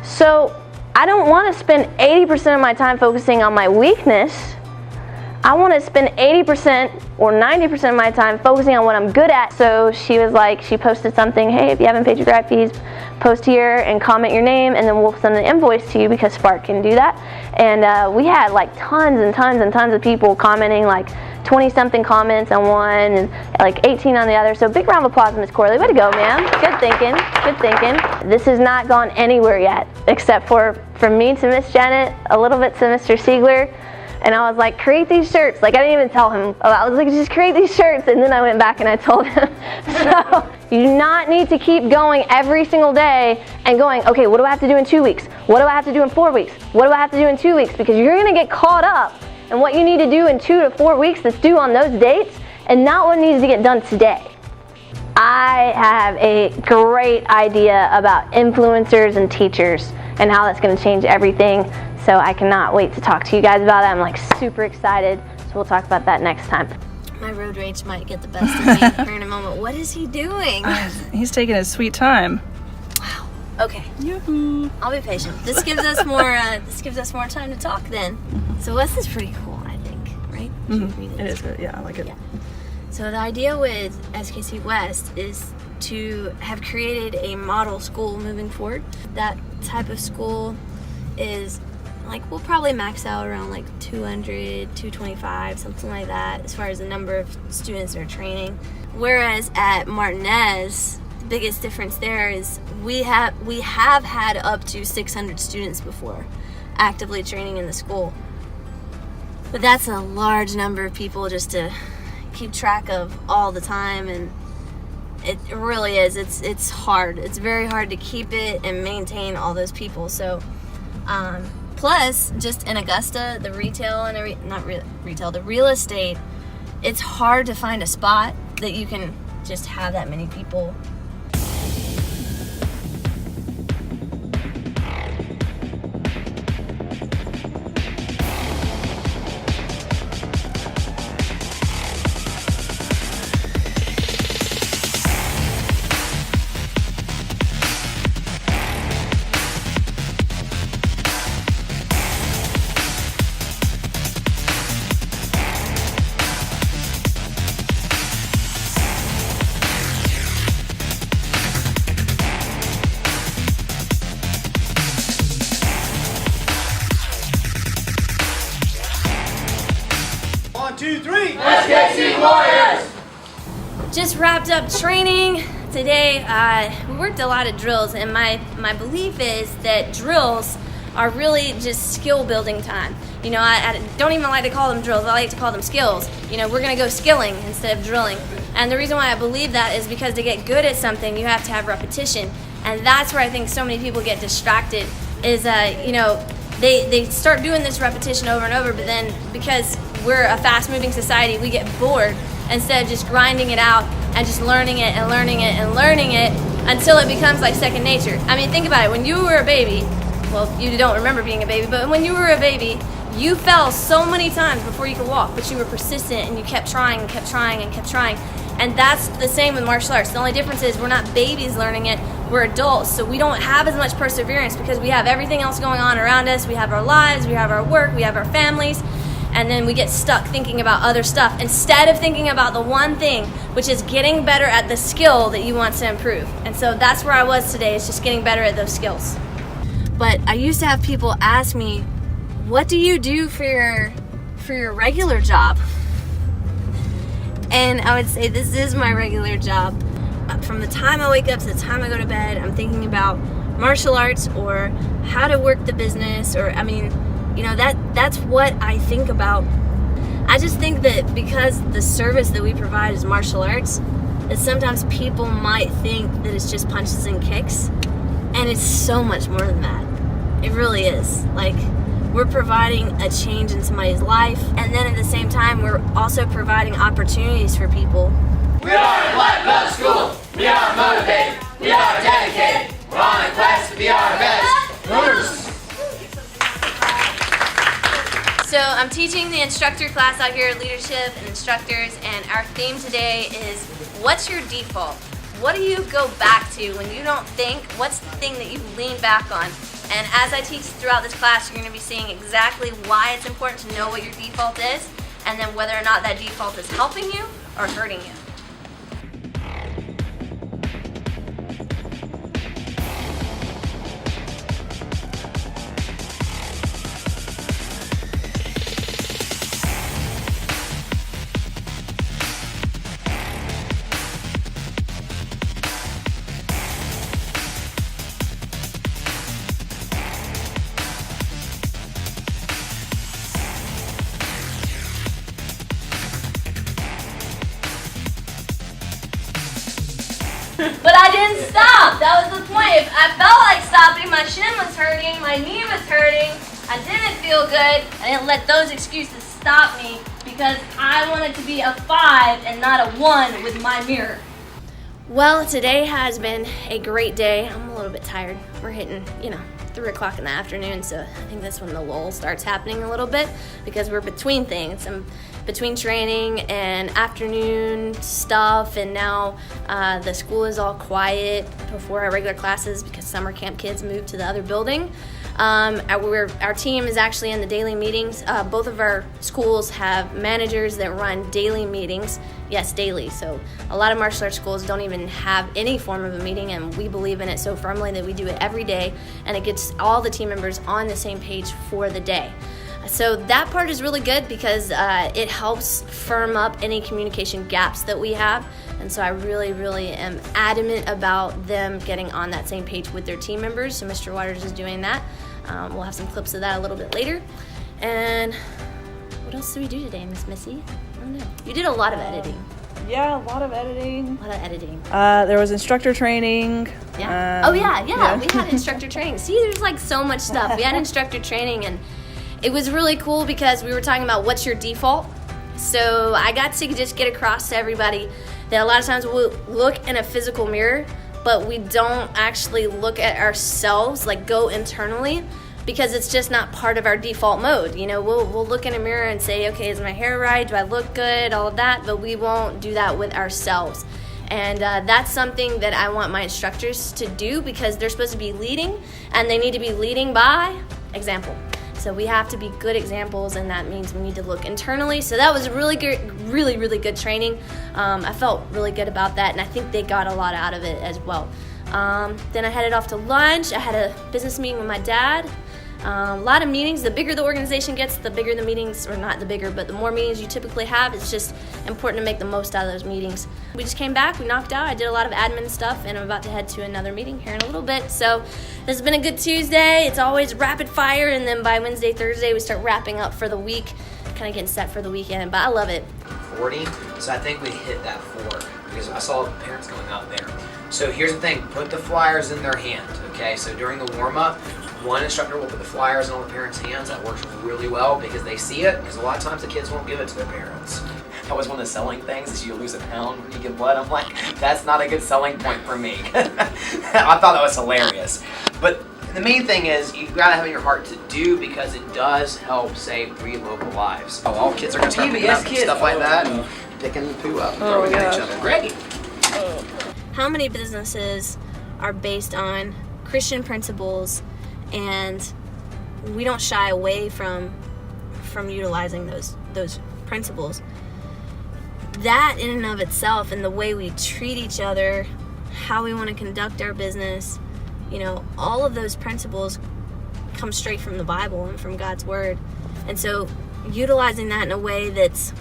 So I don't want to spend 80% of my time focusing on my weakness. I want to spend 80% or 90% of my time focusing on what I'm good at. So she was like, she posted something, hey, if you haven't paid your grad fees, post here and comment your name, and then we'll send the invoice to you, because Spark can do that. And we had like tons and tons and tons of people commenting, like 20-something comments on one and like 18 on the other. So big round of applause, Miss Corley. Way to go, ma'am. Good thinking, good thinking. This has not gone anywhere yet, except for from me to Miss Janet, a little bit to Mr. Seigler. And I was like, create these shirts. Like, I didn't even tell him. I was like, just create these shirts. And then I went back and I told him. So you do not need to keep going every single day and going, okay, what do I have to do in 2 weeks? What do I have to do in 4 weeks? What do I have to do in 2 weeks? Because you're going to get caught up in what you need to do in 2 to 4 weeks that's due on those dates, and not what needs to get done today. I have a great idea about influencers and teachers and how that's going to change everything. So I cannot wait to talk to you guys about it. I'm like super excited. So we'll talk about that next time. My road rage might get the best of me here in a moment. What is he doing? He's taking his sweet time. Wow. Okay. Yoo-hoo. I'll be patient. This gives us more. This gives us more time to talk then. So West is pretty cool, I think, right? Mm-hmm. It is good. Yeah, I like it. Yeah. So the idea with SKC West is to have created a model school moving forward. That type of school is like, we'll probably max out around like 200, 225, something like that, as far as the number of students that are training. Whereas at Martinez, the biggest difference there is we have had up to 600 students before actively training in the school. But that's a large number of people just to keep track of all the time, and it really is. It's hard. It's very hard to keep it and maintain all those people. So, plus, just in Augusta, the retail and the real estate, it's hard to find a spot that you can just have that many people. SKC Warriors! Just wrapped up training today. We worked a lot of drills, and my belief is that drills are really just skill building time. You know, I don't even like to call them drills. I like to call them skills. You know, we're going to go skilling instead of drilling. And the reason why I believe that is because to get good at something, you have to have repetition. And that's where I think so many people get distracted is, you know, they start doing this repetition over and over, but then because we're a fast-moving society, we get bored instead of just grinding it out and just learning it and learning it and learning it until it becomes like second nature. I mean, think about it. When you were a baby, well, you don't remember being a baby, but when you were a baby, you fell so many times before you could walk, but you were persistent and you kept trying and kept trying and kept trying. And that's the same with martial arts. The only difference is we're not babies learning it, we're adults, so we don't have as much perseverance because we have everything else going on around us. We have our lives, we have our work, we have our families, and then we get stuck thinking about other stuff instead of thinking about the one thing, which is getting better at the skill that you want to improve. And so that's where I was today, is just getting better at those skills. But I used to have people ask me, what do you do for your regular job? And I would say, this is my regular job. From the time I wake up to the time I go to bed, I'm thinking about martial arts or how to work the business, or, I mean, you know, that's what I think about. I just think that because the service that we provide is martial arts, that sometimes people might think that it's just punches and kicks, and it's so much more than that. It really is. Like, we're providing a change in somebody's life, and then at the same time, we're also providing opportunities for people. We are a Black Belt school. We are motivated. We are dedicated. We're on a quest to be our best. So I'm teaching the instructor class out here, leadership and instructors, and our theme today is, what's your default? What do you go back to when you don't think? What's the thing that you lean back on? And as I teach throughout this class, you're going to be seeing exactly why it's important to know what your default is, and then whether or not that default is helping you or hurting you. But I didn't stop. That was the point. If I felt like stopping, my shin was hurting, my knee was hurting, I didn't feel good. I didn't let those excuses stop me because I wanted to be a 5 and not a 1 with my mirror. Well, today has been a great day. I'm a little bit tired. We're hitting, 3 o'clock in the afternoon, so I think that's when the lull starts happening a little bit because we're between things. I'm between training and afternoon stuff, and now the school is all quiet before our regular classes because summer camp kids moved to the other building. Our team is actually in the daily meetings. Both of our schools have managers that run daily meetings. Yes, daily. So a lot of martial arts schools don't even have any form of a meeting, and we believe in it so firmly that we do it every day, and it gets all the team members on the same page for the day. So that part is really good because it helps firm up any communication gaps that we have. And so I really, really am adamant about them getting on that same page with their team members. So Mr. Waters is doing that. We'll have some clips of that a little bit later. And what else did we do today, Miss Missy? I don't know. You did a lot of editing. Yeah, a lot of editing. There was instructor training. Yeah. We had instructor training. See, there's like so much stuff. We had instructor training, and it was really cool because we were talking about what's your default. So I got to just get across to everybody that a lot of times we'll look in a physical mirror, but we don't actually look at ourselves, like go internally, because it's just not part of our default mode. We'll look in a mirror and say, okay, is my hair right? Do I look good? All of that, but we won't do that with ourselves. And that's something that I want my instructors to do because they're supposed to be leading, and they need to be leading by example. So we have to be good examples, and that means we need to look internally. So that was really good, really, really good training. I felt really good about that, and I think they got a lot out of it as well. Then I headed off to lunch. I had a business meeting with my dad. A lot of meetings. The bigger the organization gets, the bigger the meetings, or not the bigger, but the more meetings you typically have. It's just important to make the most out of those meetings. We just came back, we knocked out. I did a lot of admin stuff, and I'm about to head to another meeting here in a little bit. So this has been a good Tuesday. It's always rapid fire, and then by Wednesday, Thursday, we start wrapping up for the week, kind of getting set for the weekend, but I love it. 40, so I think we hit that 4 because I saw parents going out there. So here's the thing, put the flyers in their hand, okay? So during the warm-up, one instructor will put the flyers in all the parents' hands. That works really well because they see it, because a lot of times the kids won't give it to their parents. That was one of the selling things, is you lose a pound when you give blood. I'm like, that's not a good selling point for me. I thought that was hilarious. But the main thing is, you gotta have in your heart to do, because it does help save 3 local lives. Oh, all kids are gonna start picking up stuff like that, and picking the poo up and throwing it at each other. Great. How many businesses are based on Christian principles, and we don't shy away from utilizing those principles? That in and of itself, and the way we treat each other, how we want to conduct our business, all of those principles come straight from the Bible and from God's Word. And so utilizing that in a way that's,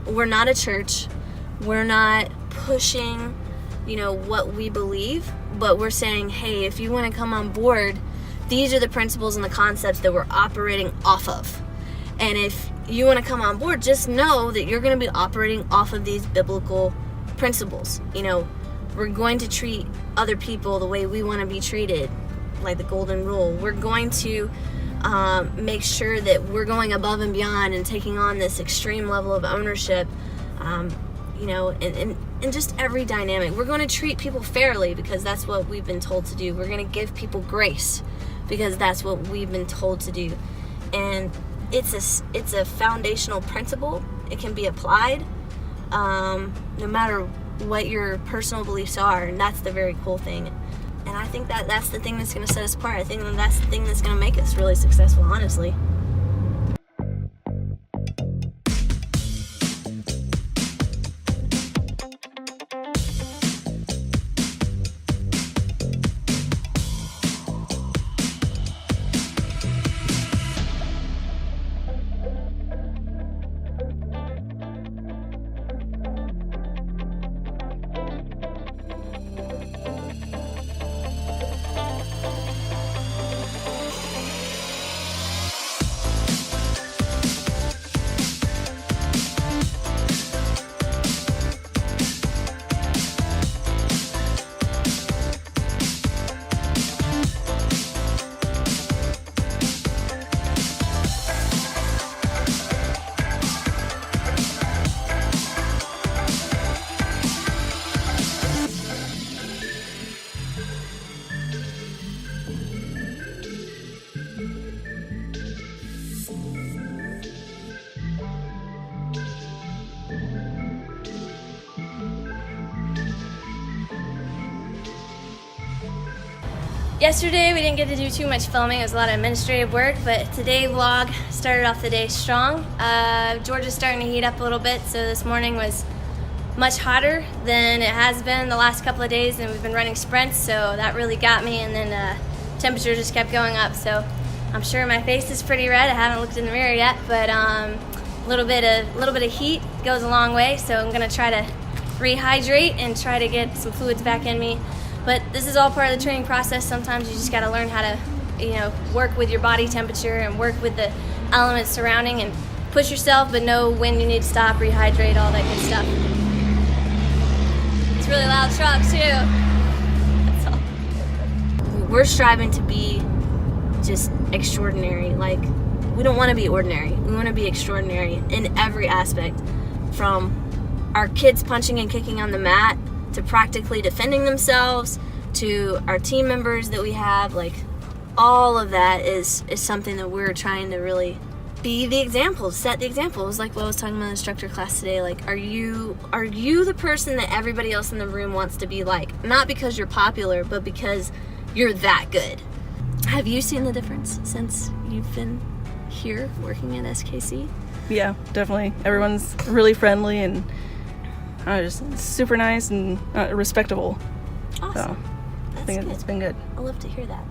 we're not a church, we're not pushing what we believe, but we're saying, hey, if you want to come on board, these are the principles and the concepts that we're operating off of. And if you want to come on board, just know that you're going to be operating off of these biblical principles. We're going to treat other people the way we want to be treated, like the golden rule. We're going to make sure that we're going above and beyond and taking on this extreme level of ownership, in just every dynamic. We're going to treat people fairly because that's what we've been told to do. We're going to give people grace because that's what we've been told to do. And it's a foundational principle. It can be applied no matter what your personal beliefs are, and that's the very cool thing. And I think that's the thing that's going to set us apart. I think that's the thing that's going to make us really successful, honestly. Yesterday we didn't get to do too much filming. It was a lot of administrative work, but today's vlog started off the day strong. Georgia's starting to heat up a little bit, so this morning was much hotter than it has been the last couple of days, and we've been running sprints, so that really got me, and then temperature just kept going up, so I'm sure my face is pretty red. I haven't looked in the mirror yet, but a little bit of heat goes a long way, so I'm gonna try to rehydrate and try to get some fluids back in me. But this is all part of the training process. Sometimes you just got to learn how to, work with your body temperature and work with the elements surrounding and push yourself, but know when you need to stop, rehydrate, all that good stuff. It's a really loud truck too. That's all. We're striving to be just extraordinary. Like, we don't want to be ordinary. We want to be extraordinary in every aspect, from our kids punching and kicking on the mat to practically defending themselves, to our team members that we have. Like, all of that is something that we're trying to really be the example, set the example. It was like what I was talking about in the instructor class today. Like, are you the person that everybody else in the room wants to be like? Not because you're popular, but because you're that good. Have you seen the difference since you've been here working at SKC? Yeah, definitely. Everyone's really friendly and just super nice and respectable. Awesome. So, I think it's been good. I love to hear that.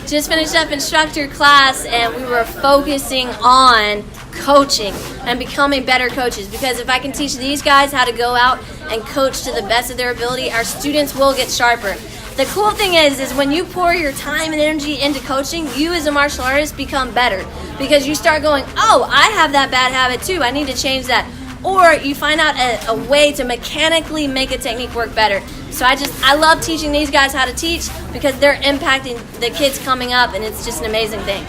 Just finished up instructor class, and we were focusing on coaching and becoming better coaches, because if I can teach these guys how to go out and coach to the best of their ability, our students will get sharper. The cool thing is when you pour your time and energy into coaching, you as a martial artist become better, because you start going, oh, I have that bad habit too, I need to change that. Or you find out a way to mechanically make a technique work better. So I love teaching these guys how to teach, because they're impacting the kids coming up, and it's just an amazing thing.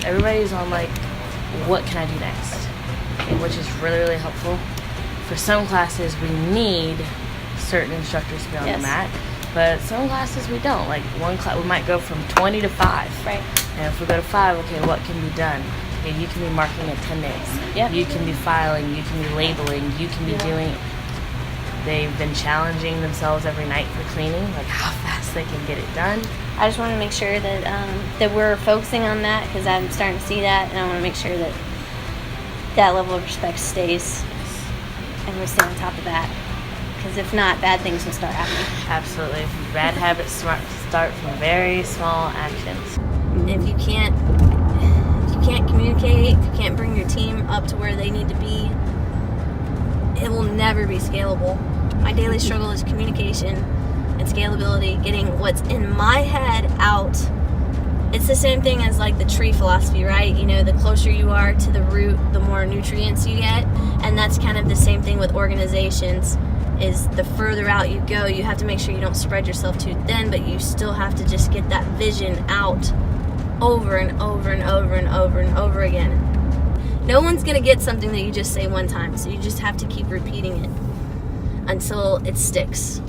Everybody's on like, what can I do next? Which is really, really helpful. For some classes, we need certain instructors to be on the mat, but some classes we don't. Like one class, we might go from 20 to 5. Right. And if we go to 5, okay, what can be done? Okay, you can be marking attendance. Yeah. You can be filing. You can be labeling. You can be doing. They've been challenging themselves every night for cleaning, like how fast they can get it done. I just want to make sure that that we're focusing on that, because I'm starting to see that, and I want to make sure that that level of respect stays, and we stay on top of that. Because if not, bad things will start happening. Absolutely. Bad habits start from very small actions. If you can't communicate, if you can't bring your team up to where they need to be, it will never be scalable. My daily struggle is communication and scalability, getting what's in my head out. It's the same thing as like the tree philosophy, right? You know, the closer you are to the root, the more nutrients you get. And that's kind of the same thing with organizations, is the further out you go, you have to make sure you don't spread yourself too thin, but you still have to just get that vision out over and over and over and over and over again. No one's going to get something that you just say one time, so you just have to keep repeating it until it sticks.